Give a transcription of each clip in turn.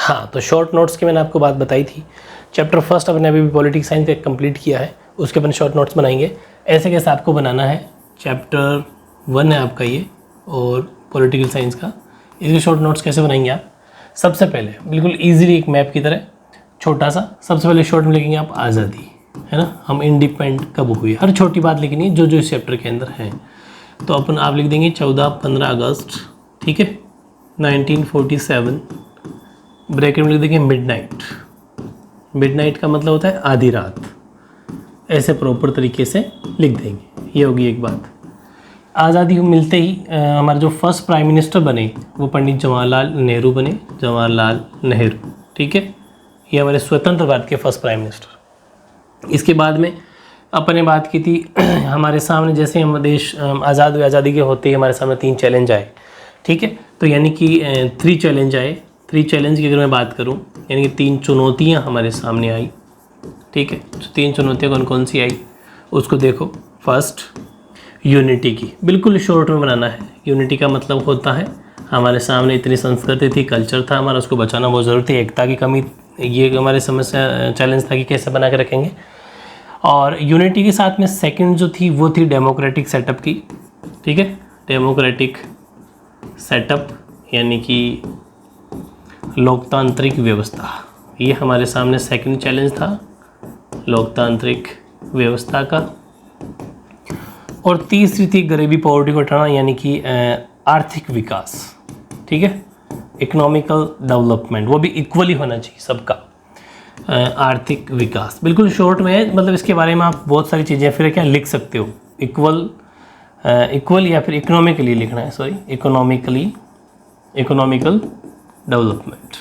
हाँ, तो short notes की मैंने आपको बात बताई थी। चैप्टर फर्स्ट अपने अभी भी पॉलिटिक्स साइंस का कंप्लीट किया है, उसके अपन शॉर्ट नोट्स बनाएंगे। ऐसे कैसे आपको बनाना है, चैप्टर 1 है आपका ये और पॉलिटिकल साइंस का, इसके शॉर्ट नोट्स कैसे बनाएंगे आप। सबसे पहले बिल्कुल ईजिली एक मैप की तरह छोटा सा, सबसे पहले शॉर्ट में लिखेंगे आप आज़ादी, है ना, हम इंडिपेंडेंट कब हुई, हर छोटी बात लिखनी है जो जो इस चैप्टर के अंदर है। तो अपन आप लिख देंगे 14-15 अगस्त, ठीक है, 1947, ब्रैकेट में लिख देंगे मिडनाइट। मिडनाइट का मतलब होता है आधी रात, ऐसे प्रॉपर तरीके से लिख देंगे। ये होगी एक बात। आज़ादी को मिलते ही हमारे जो फर्स्ट प्राइम मिनिस्टर बने वो पंडित जवाहरलाल नेहरू बने, जवाहरलाल नेहरू, ठीक है, ये हमारे स्वतंत्र भारत के फर्स्ट प्राइम मिनिस्टर। इसके बाद में अपन ने बात की थी हमारे सामने जैसे हम देश आज़ाद हुए, आज़ादी के होते ही हमारे सामने 3 चैलेंज आए, ठीक है, तो यानी कि 3 चैलेंज आए। 3 चैलेंज की अगर मैं बात करूं, यानी कि 3 चुनौतियां हमारे सामने आई, ठीक है। तो 3 चुनौतियां कौन कौन सी आई उसको देखो। फर्स्ट, यूनिटी की, बिल्कुल शॉर्ट में बनाना है। यूनिटी का मतलब होता है हमारे सामने इतनी संस्कृति थी, कल्चर था हमारा, उसको बचाना बहुत ज़रूरी थी। एकता की कमी, ये हमारे समस्या चैलेंज था कि कैसे बना के रखेंगे। और यूनिटी के साथ में सेकंड जो थी वो थी डेमोक्रेटिक सेटअप की, ठीक है, डेमोक्रेटिक सेटअप यानी कि लोकतांत्रिक व्यवस्था, ये हमारे सामने सेकंड चैलेंज था, लोकतांत्रिक व्यवस्था का। और तीसरी थी गरीबी, पॉवर्टी को हटाना, यानी कि आर्थिक विकास, ठीक है, इकोनॉमिकल डेवलपमेंट, वो भी इक्वली होना चाहिए सबका, आर्थिक विकास। बिल्कुल शॉर्ट में है, मतलब इसके बारे में आप बहुत सारी चीज़ें फिर क्या लिख सकते हो, इक्वल या फिर इकोनॉमिकली लिखना है, सॉरी, इकोनॉमिकल डेवलपमेंट,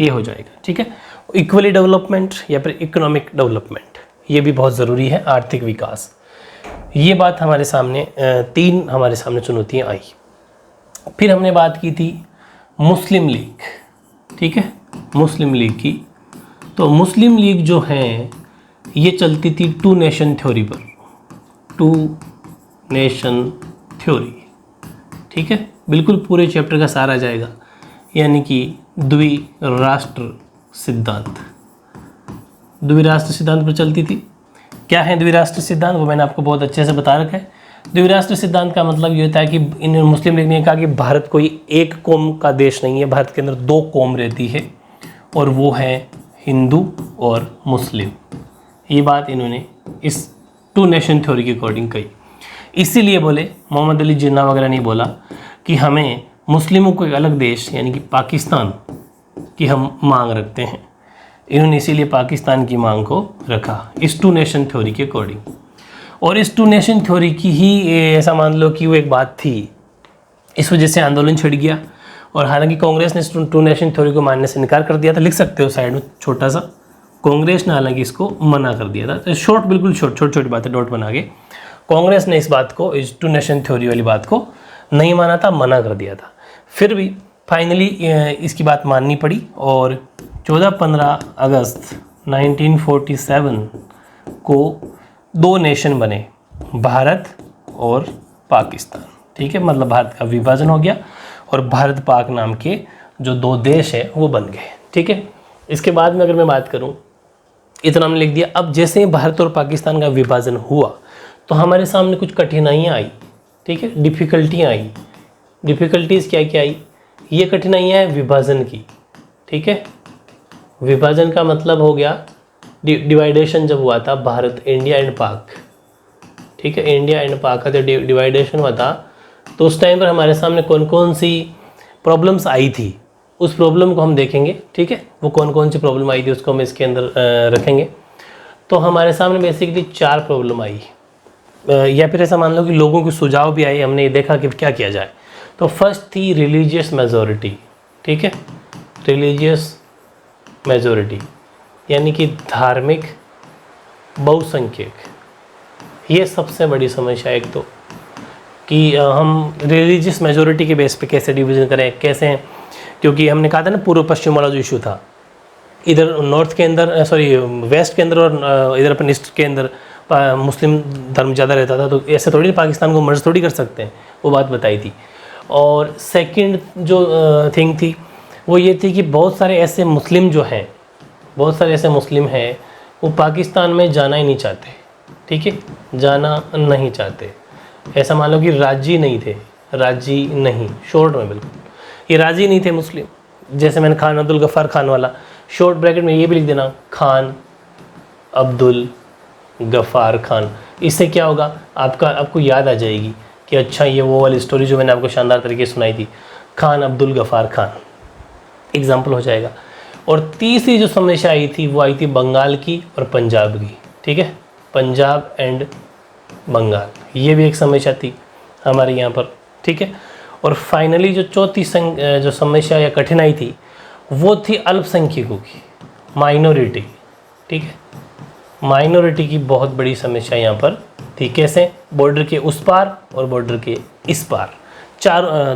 ये हो जाएगा, ठीक है। इक्वली डेवलपमेंट या फिर इकोनॉमिक डेवलपमेंट, ये भी बहुत ज़रूरी है, आर्थिक विकास। ये बात हमारे सामने 3 हमारे सामने चुनौतियाँ आई। फिर हमने बात की थी मुस्लिम लीग, ठीक है, मुस्लिम लीग की। तो मुस्लिम लीग जो है ये चलती थी 2 नेशन थ्योरी पर, 2 नेशन थ्योरी, ठीक है, बिल्कुल पूरे चैप्टर का सारा जाएगा, यानी कि द्विराष्ट्र सिद्धांत, द्विराष्ट्र सिद्धांत पर चलती थी। क्या है द्विराष्ट्र सिद्धांत, वो मैंने आपको बहुत अच्छे से बता रखा है। द्विराष्ट्र सिद्धांत का मतलब ये होता है कि इन मुस्लिम लीग ने कहा कि भारत कोई एक कौम का देश नहीं है, भारत के अंदर 2 कौम रहती है और वो है हिंदू और मुस्लिम। ये बात इन्होंने इस 2 नेशन थ्योरी के अकॉर्डिंग कही। इसीलिए बोले, मोहम्मद अली जिन्ना वगैरह नहीं बोला कि हमें मुस्लिमों को एक अलग देश यानी कि पाकिस्तान की हम मांग रखते हैं। इन्होंने इसीलिए पाकिस्तान की मांग को रखा इस 2 नेशन थ्योरी के अकॉर्डिंग। और इस 2 नेशन थ्योरी की ही ऐसा मान लो कि वो एक बात थी, इस वजह से आंदोलन छिड़ गया। और हालांकि कांग्रेस ने इस 2 नेशन थ्योरी को मानने से इनकार कर दिया था, लिख सकते हो साइड में छोटा सा, कांग्रेस ने हालांकि इसको मना कर दिया था। तो शॉर्ट, बिल्कुल छोटी छोटी बातें डॉट बना के, कांग्रेस ने इस बात को, इस 2 नेशन थ्योरी वाली बात को नहीं माना था, मना कर दिया था। फिर भी फाइनली इसकी बात माननी पड़ी और 14-15 अगस्त 1947 को 2 नेशन बने, भारत और पाकिस्तान, ठीक है, मतलब भारत का विभाजन हो गया और भारत पाक नाम के जो 2 देश है वो बन गए, ठीक है। इसके बाद में अगर मैं बात करूं, इतना हमने लिख दिया। अब जैसे ही भारत और पाकिस्तान का विभाजन हुआ तो हमारे सामने कुछ कठिनाइयाँ आई, ठीक है, डिफ़िकल्टियाँ आई। डिफ़िकल्टीज़ क्या क्या आई, ये कठिनाइयाँ हैं विभाजन की, ठीक है। विभाजन का मतलब हो गया डिवाइडेशन जब हुआ था भारत, इंडिया एंड पाक, ठीक है, इंडिया एंड पाक का जब डिवाइडेशन हुआ था तो उस टाइम पर हमारे सामने कौन कौन सी प्रॉब्लम्स आई थी, उस प्रॉब्लम को हम देखेंगे, ठीक है। वो कौन कौन सी प्रॉब्लम आई थी उसको हम इसके अंदर रखेंगे। तो हमारे सामने बेसिकली 4 प्रॉब्लम आई, या फिर ऐसा मान लो कि लोगों के सुझाव भी आए, हमने ये देखा कि क्या किया जाए। तो फर्स्ट थी रिलीजियस मेजॉरिटी, ठीक है, रिलीजियस मेजॉरिटी यानी कि धार्मिक बहुसंख्यक। ये सबसे बड़ी समस्या एक तो कि हम रिलीजियस मेजॉरिटी के बेस पे कैसे डिवीज़न करें, कैसे, क्योंकि हमने कहा था ना पूर्व पश्चिम वाला जो इशू था, इधर नॉर्थ के अंदर, सॉरी वेस्ट के अंदर और इधर अपन ईस्ट के अंदर मुस्लिम धर्म ज़्यादा रहता था, तो ऐसे थोड़ी पाकिस्तान को मर्ज थोड़ी कर सकते हैं, वो बात बताई थी। और सेकंड जो थिंग थी वो ये थी कि बहुत सारे ऐसे मुस्लिम जो हैं, बहुत सारे ऐसे मुस्लिम हैं वो पाकिस्तान में जाना ही नहीं चाहते, ठीक है, जाना नहीं चाहते। ऐसा मान लो कि राजी नहीं थे, राजी नहीं, शॉर्ट में बिल्कुल ये राजी नहीं थे मुस्लिम। जैसे मैंने खान अब्दुल गफ़ार खान वाला शॉर्ट ब्रैकेट में ये भी लिख देना, खान अब्दुल गफ़ार खान। इससे क्या होगा, आपको याद आ जाएगी कि अच्छा ये वो वाली स्टोरी जो मैंने आपको शानदार तरीके से सुनाई थी, खान अब्दुल गफ़ार खान, एग्जाम्पल हो जाएगा। और तीसरी जो समस्या आई थी वो आई थी बंगाल की और पंजाब की, ठीक है, पंजाब एंड बंगाल, ये भी एक समस्या थी हमारे यहाँ पर, ठीक है। और फाइनली जो चौथी जो समस्या या कठिनाई थी वो थी अल्पसंख्यकों की, माइनॉरिटी, ठीक है, माइनॉरिटी की बहुत बड़ी समस्या यहाँ पर थी। कैसे, बॉर्डर के उस पार और बॉर्डर के इस पार,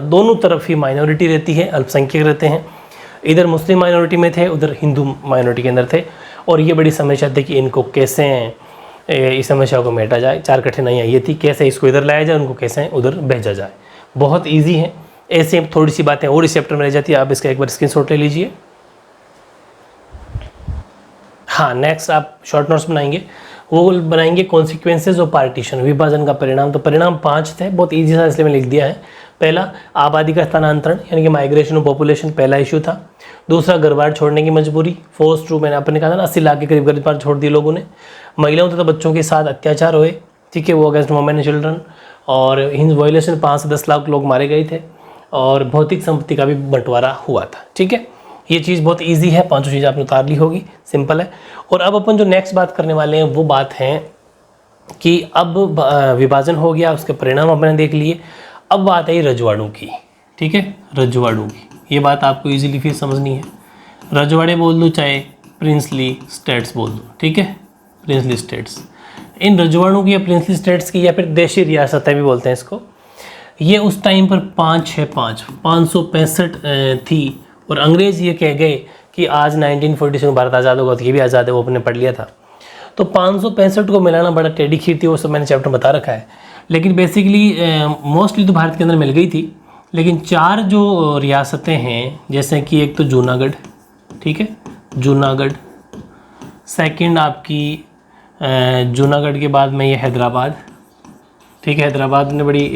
दोनों तरफ ही माइनॉरिटी रहती है, अल्पसंख्यक रहते हैं। इधर मुस्लिम माइनॉरिटी में थे, उधर हिंदू माइनॉरिटी के अंदर थे। और ये बड़ी समस्या थी कि इनको कैसे इस समस्या को मेटा जाए। 4 कठिनाइयाँ ये थी, कैसे इसको इधर लाया जाए, उनको कैसे उधर भेजा जाए। बहुत ईजी है, ऐसे थोड़ी सी बातें और इस चैप्टर में रह जाती है, आप इसका एक बार स्क्रीनशॉट ले लीजिए। हाँ, नेक्स्ट आप शॉर्ट नोट्स बनाएंगे, वो बनाएंगे कॉन्सिक्वेंसेज ऑफ पार्टीशन, विभाजन का परिणाम। तो परिणाम 5 थे, बहुत ईजी था इसलिए मैं लिख दिया है। पहला, आबादी का स्थानांतरण यानी कि माइग्रेशन ऑफ पॉपुलेशन, पहला इशू था। दूसरा, घर बार छोड़ने की मजबूरी, फोर्स टू, मैंने आपने कहा था ना 80 लाख के करीब घर बार छोड़ दिए लोगों ने। महिलाओं तथा बच्चों के साथ अत्याचार हुए, ठीक है, वो अगेंस्ट वुमेन एंड चिल्ड्रन। और हिंद वायलेशन 5 से 10 लाख लोग मारे गए थे। और भौतिक संपत्ति का भी बंटवारा हुआ था, ठीक है। ये चीज़ बहुत इजी है, 5 चीज़ आपने उतार ली होगी, सिंपल है। और अब अपन जो नेक्स्ट बात करने वाले हैं वो बात है कि अब विभाजन हो गया, उसके परिणाम अपने देख लिए। अब बात है रजवाड़ों की, ठीक है, रजवाड़ों की। ये बात आपको इजीली फिर समझनी है। रजवाड़े बोल दो चाहे प्रिंसली स्टेट्स बोल दो, ठीक है, प्रिंसली स्टेट्स। इन रजवाड़ों की या प्रिंसली स्टेट्स की या फिर देशी रियासतें भी बोलते हैं इसको, ये उस टाइम पर 565 थी। और अंग्रेज़ ये कह गए कि आज 1947 में भारत आज़ाद होगा, तो ये भी आज़ाद है, वो अपने पढ़ लिया था। तो 565 को मिलाना बड़ा टेढ़ी खीर थी, वो सब मैंने चैप्टर बता रखा है। लेकिन बेसिकली मोस्टली तो भारत के अंदर मिल गई थी। लेकिन 4 जो रियासतें हैं, जैसे कि एक तो जूनागढ़, ठीक है, जूनागढ़। सेकंड आपकी जूनागढ़ के बाद में ये हैदराबाद, ठीक है, हैदराबाद ने बड़ी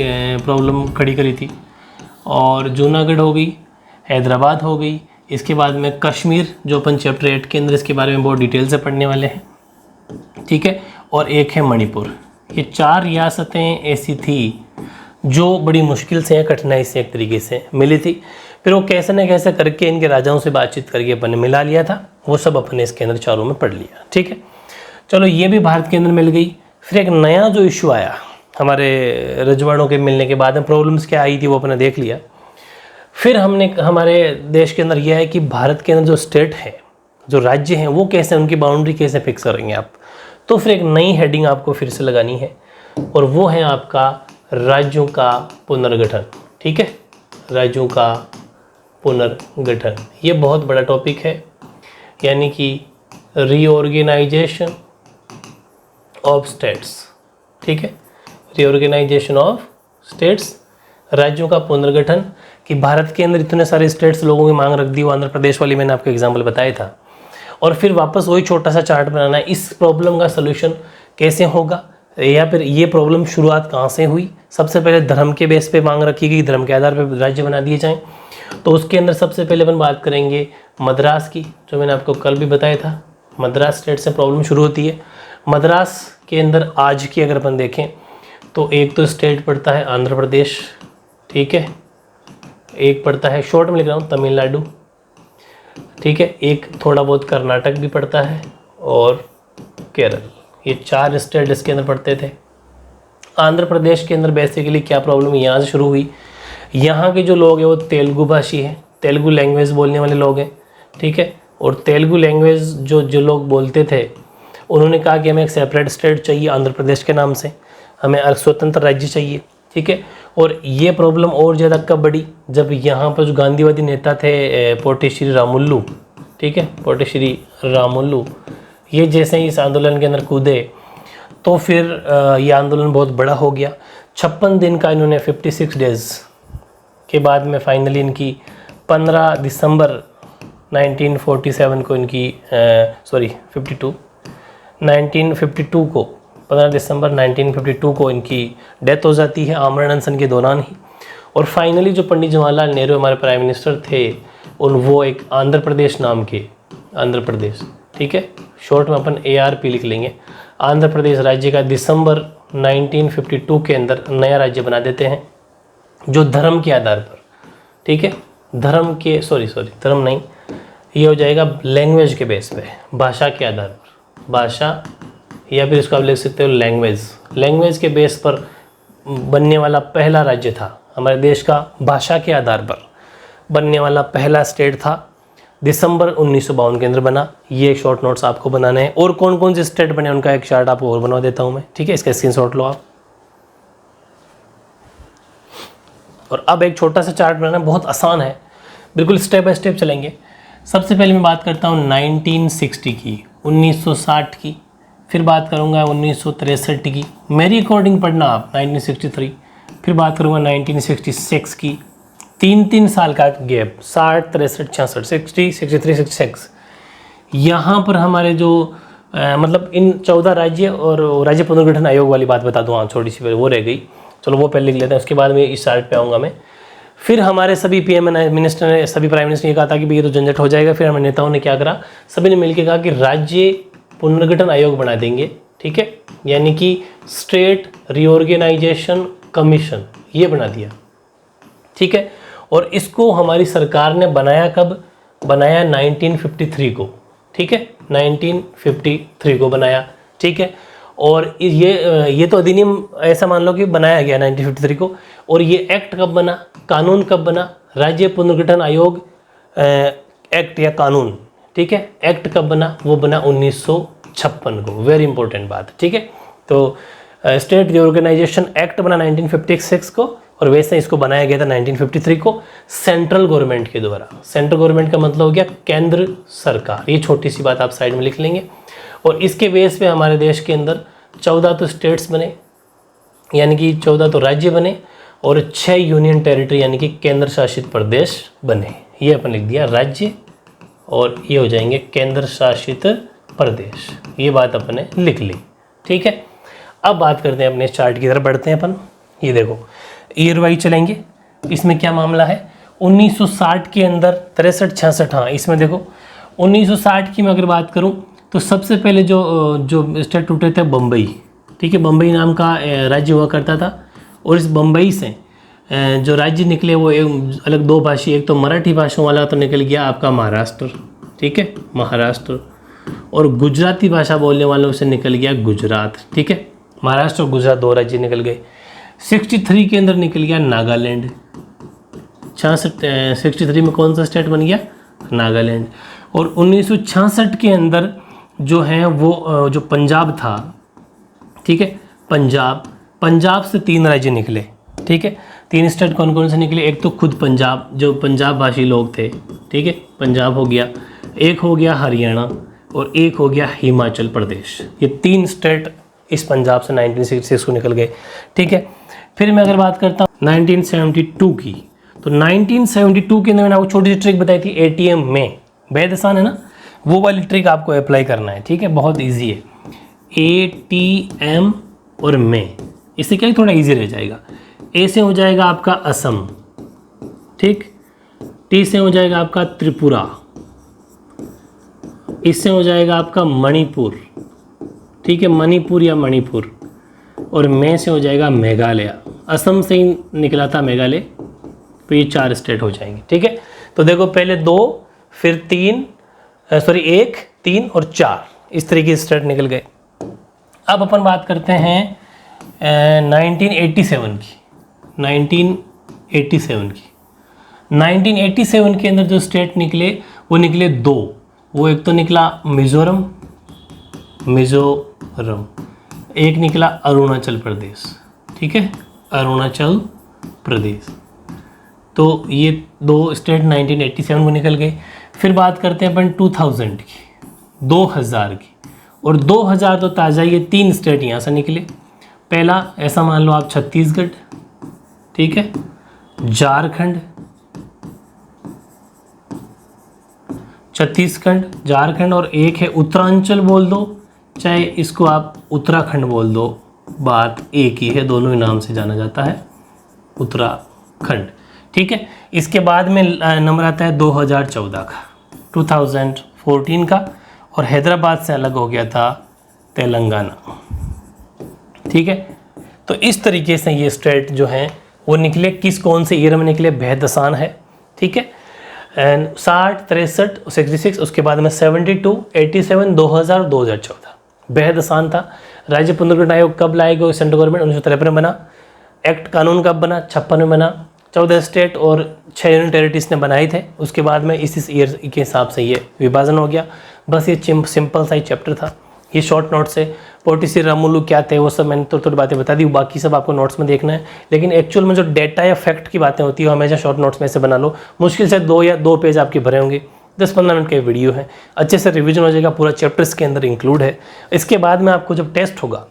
प्रॉब्लम खड़ी करी थी। और जूनागढ़ हो गई, हैदराबाद हो गई। इसके बाद में कश्मीर, जो अपन चैप्टर 8 के अंदर इसके बारे में बहुत डिटेल से पढ़ने वाले हैं, ठीक है। और एक है मणिपुर। ये 4 रियासतें ऐसी थी जो बड़ी मुश्किल से, कठिनाई से एक तरीके से मिली थी। फिर वो कैसे न कैसे करके इनके राजाओं से बातचीत करके अपन ने मिला लिया था, वो सब अपन ने इसके अंदर चारों में पढ़ लिया, ठीक है। चलो, ये भी भारत के अंदर मिल गई। फिर एक नया जो इशू आया हमारे रजवाड़ों के मिलने के बाद में, प्रॉब्लम्स क्या आई थी वो अपने देख लिया। फिर हमने हमारे देश के अंदर यह है कि भारत के अंदर जो स्टेट है, जो राज्य हैं, वो कैसे, उनकी बाउंड्री कैसे फिक्स करेंगे आप। तो फिर एक नई हेडिंग आपको फिर से लगानी है, और वो है आपका राज्यों का पुनर्गठन, ठीक है, राज्यों का पुनर्गठन। ये बहुत बड़ा टॉपिक है, यानी कि रीऑर्गेनाइजेशन ऑफ स्टेट्स, ठीक है, रीऑर्गेनाइजेशन ऑफ स्टेट्स, राज्यों का पुनर्गठन। कि भारत के अंदर इतने सारे स्टेट्स लोगों की मांग रख दी, वो आंध्र प्रदेश वाली मैंने आपको एग्जाम्पल बताया था। और फिर वापस वही छोटा सा चार्ट बनाना है, इस प्रॉब्लम का सलूशन कैसे होगा, या फिर ये प्रॉब्लम शुरुआत कहाँ से हुई। सबसे पहले धर्म के बेस पे मांग रखी गई, धर्म के आधार पर राज्य बना दिए जाएं। तो उसके अंदर सबसे पहले अपन बात करेंगे मद्रास की, जो मैंने आपको कल भी बताया था। मद्रास स्टेट से प्रॉब्लम शुरू होती है। मद्रास के अंदर आज की अगर अपन देखें तो एक तो स्टेट पड़ता है आंध्र प्रदेश, ठीक है, एक पड़ता है, शॉर्ट में लिख रहा हूँ, तमिलनाडु, ठीक है, एक थोड़ा बहुत कर्नाटक भी पड़ता है, और केरल। ये 4 स्टेट इसके अंदर पड़ते थे। आंध्र प्रदेश के अंदर बेसिकली क्या प्रॉब्लम यहाँ से शुरू हुई, यहाँ के जो लोग हैं वो तेलुगु भाषी हैं, तेलुगु लैंग्वेज बोलने वाले लोग हैं, ठीक है। और तेलुगु लैंग्वेज जो लोग बोलते थे, उन्होंने कहा कि हमें एक सेपरेट स्टेट चाहिए आंध्र प्रदेश के नाम से, हमें स्वतंत्र राज्य चाहिए, ठीक है। और ये प्रॉब्लम और ज़्यादा कब बढ़ी, जब यहाँ पर जो गांधीवादी नेता थे पोटे श्री रामुलु, ठीक है, पोटे श्री रामुलु, ये जैसे ही इस आंदोलन के अंदर कूदे तो फिर ये आंदोलन बहुत बड़ा हो गया। 56 दिन का इन्होंने 56 डेज़ के बाद में फाइनली इनकी 15 दिसंबर 1947 को इनकी 1952 को 15 दिसंबर 1952 को इनकी डेथ हो जाती है आमरण अनशन के दौरान ही। और फाइनली जो पंडित जवाहरलाल नेहरू हमारे प्राइम मिनिस्टर थे वो एक आंध्र प्रदेश नाम के, आंध्र प्रदेश, ठीक है, शॉर्ट में अपन ARP लिख लेंगे, आंध्र प्रदेश राज्य का दिसंबर 1952 के अंदर नया राज्य बना देते हैं, जो धर्म के आधार पर, ठीक है, धर्म के धर्म नहीं, ये हो जाएगा लैंग्वेज के बेस पे, भाषा के आधार पर, भाषा या फिर इसको आप लिख सकते हो लैंग्वेज के बेस पर बनने वाला पहला राज्य था हमारे देश का, भाषा के आधार पर बनने वाला पहला स्टेट था, दिसंबर 1952 के अंदर बना। ये शॉर्ट नोट्स आपको बनाने हैं, और कौन कौन से स्टेट बने उनका एक चार्ट आपको और बनवा देता हूँ मैं, ठीक है, इसका स्क्रीनशॉट लो आप। और अब एक छोटा सा चार्ट बनाना बहुत आसान है, बिल्कुल स्टेप बाय स्टेप चलेंगे। सबसे पहले मैं बात करता हूँ 1960 की, 1960 की, फिर बात करूँगा 1963 की, मेरी अकॉर्डिंग पढ़ना आप 1963, फिर बात करूँगा 1966 की, 3 साल का गैप, 60, 63, 66, 60, 63, 66, यहाँ पर हमारे जो मतलब इन 14 राज्य और राज्य पुनर्गठन आयोग वाली बात बता दूँ, हाँ छोटी सी वो रह गई, चलो वो पहले लिख लेते हैं, उसके बाद में इस चार्ट पे आऊँगा मैं। फिर हमारे सभी PM मिनिस्टर ने, सभी प्राइम मिनिस्टर ने कहा था कि भाई ये तो झंझट हो जाएगा, फिर हमारे नेताओं ने क्या करा, सभी ने मिलकर कहा कि राज्य पुनर्गठन आयोग बना देंगे, ठीक है, यानी कि स्टेट रीऑर्गेनाइजेशन कमीशन, ये बना दिया, ठीक है। और इसको हमारी सरकार ने बनाया कब, बनाया 1953 को, ठीक है, 1953 को बनाया, ठीक है। और ये तो अधिनियम ऐसा मान लो कि बनाया गया 1953 को, और ये एक्ट कब बना, कानून कब बना, राज्य पुनर्गठन आयोग एक्ट या कानून, ठीक है, एक्ट कब बना, वो बना 1956 को, वेरी इंपॉर्टेंट बात, ठीक है। तो स्टेट रीऑर्गेनाइजेशन एक्ट बना 1956 को, और वैसे इसको बनाया गया था 1953 को सेंट्रल गवर्नमेंट के द्वारा। सेंट्रल गवर्नमेंट का मतलब हो गया केंद्र सरकार, ये छोटी सी बात आप साइड में लिख लेंगे। और इसके बेस पे हमारे देश के अंदर 14 तो स्टेट्स बने, यानी कि 14 तो राज्य बने, और 6 यूनियन टेरिटरी यानी कि केंद्र शासित प्रदेश बने। ये अपन लिख दिया राज्य, और ये हो जाएंगे केंद्र शासित प्रदेश, ये बात अपन ने लिख ली, ठीक है। अब बात करते हैं अपने चार्ट की तरफ बढ़ते हैं अपन। ये देखो ईयर वाइज चलेंगे, इसमें क्या मामला है, 1960 के अंदर 63, 66, हाँ इसमें देखो 1960 की मैं अगर बात करूं तो सबसे पहले जो स्टेट टूटे थे बम्बई, ठीक है, बम्बई नाम का राज्य हुआ करता था। और इस बम्बई से जो राज्य निकले वो एक अलग 2 भाषी, एक तो मराठी भाषाओं वाला तो निकल गया आपका महाराष्ट्र, ठीक है, महाराष्ट्र, और गुजराती भाषा बोलने वालों से निकल गया गुजरात, ठीक है, महाराष्ट्र और गुजरात 2 राज्य निकल गए। 63 के अंदर निकल गया नागालैंड, 63 में कौन सा स्टेट बन गया, नागालैंड। और 1966 के अंदर जो है वो जो पंजाब था, ठीक है, पंजाब से 3 राज्य निकले, ठीक है। 3 स्टेट कौन कौन से निकले, एक तो खुद पंजाब, जो पंजाब भाषी लोग थे, ठीक है, पंजाब हो गया, एक हो गया हरियाणा, और एक हो गया हिमाचल प्रदेश। ये 3 स्टेट इस पंजाब से 1966 को निकल गए, ठीक है। फिर मैं अगर बात करता हूँ 1972 की, तो 1972 के अंदर मैंने आपको छोटी सी ट्रिक बताई थी, ATM में, बेहद आसान है ना, वो वाली ट्रिक आपको अप्लाई करना है, ठीक है, बहुत इजी है। ATM और में, इससे क्या थोड़ा इजी रह जाएगा। A से हो जाएगा आपका असम, ठीक, T से हो जाएगा आपका त्रिपुरा, इससे हो जाएगा आपका मणिपुर, ठीक है, मणिपुर या मणिपुर, और में से हो जाएगा मेघालय। असम से ही निकला था मेघालय, तो ये 4 स्टेट हो जाएंगे, ठीक है। तो देखो पहले 2, फिर 1, 3 और 4, इस तरीके से स्टेट निकल गए। अब अपन बात करते हैं 1987 की। 1987 के अंदर जो स्टेट निकले वो निकले 2, वो एक तो निकला मिजोरम, एक निकला अरुणाचल प्रदेश, ठीक है, अरुणाचल प्रदेश। तो ये 2 स्टेट 1987 में निकल गए। फिर बात करते हैं अपन 2000 की, 2000 की, और 2000 तो ताज़ा, ये 3 स्टेट यहाँ से निकले। पहला ऐसा मान लो आप छत्तीसगढ़, ठीक है, झारखंड छत्तीसगढ़, झारखंड और एक है उत्तरांचल बोल दो, चाहे इसको आप उत्तराखंड बोल दो, बात एक ही है, दोनों ही नाम से जाना जाता है उत्तराखंड। ठीक है, इसके बाद में नंबर आता है 2014 का, 2014 का, और हैदराबाद से अलग हो गया था तेलंगाना। ठीक है, तो इस तरीके से ये स्टेट जो हैं वो निकले, किस कौन से ईयर में निकले, बेहद आसान है। ठीक है, एंड 60, 63, 66, उसके बाद में 72, 87, 2000, 2014, बेहद आसान था। राज्य पुनर्गठन आयोग कब लाए गए? सेंट्रल गवर्नमेंट 1953 में बना। एक्ट कानून कब बना? 56 में बना। 14 स्टेट और 6 यूनियन टेरिटरीज ने बनाए थे। उसके बाद में इस ईयर के हिसाब से ये विभाजन हो गया। बस ये सिंपल सा ही चैप्टर था, ये शॉर्ट नोट्स है। पोटिसी रामुलु क्या थे वो सब मैंने थोड़ी बातें बता दी, बाकी सब आपको नोट्स में देखना है। लेकिन एक्चुअल में जो डेटा या फैक्ट की बातें होती है वो हमेशा शॉर्ट नोट्स में से बना लो। मुश्किल से 2 पेज आपके भरे होंगे, 10-15 मिनट का वीडियो है, अच्छे से रिवीजन हो जाएगा, पूरा चैप्टर इसके अंदर इंक्लूड है। इसके बाद में आपको जब टेस्ट होगा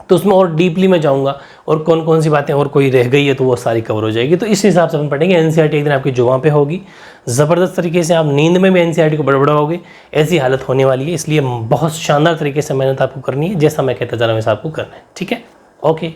तो उसमें और डीपली में जाऊंगा और कौन कौन सी बातें और कोई रह गई है तो वो सारी कवर हो जाएगी। तो इस हिसाब से अपन पढ़ेंगे। एनसीईआरटी एक दिन आपकी जुबान पे होगी, ज़बरदस्त तरीके से आप नींद में भी एनसीईआरटी को बड़बड़ाओगे, ऐसी हालत होने वाली है। इसलिए बहुत शानदार तरीके से मेहनत आपको करनी है, जैसा मैं कहता जा रहा हूँ वैसा आपको करना है। ठीक है, ओके।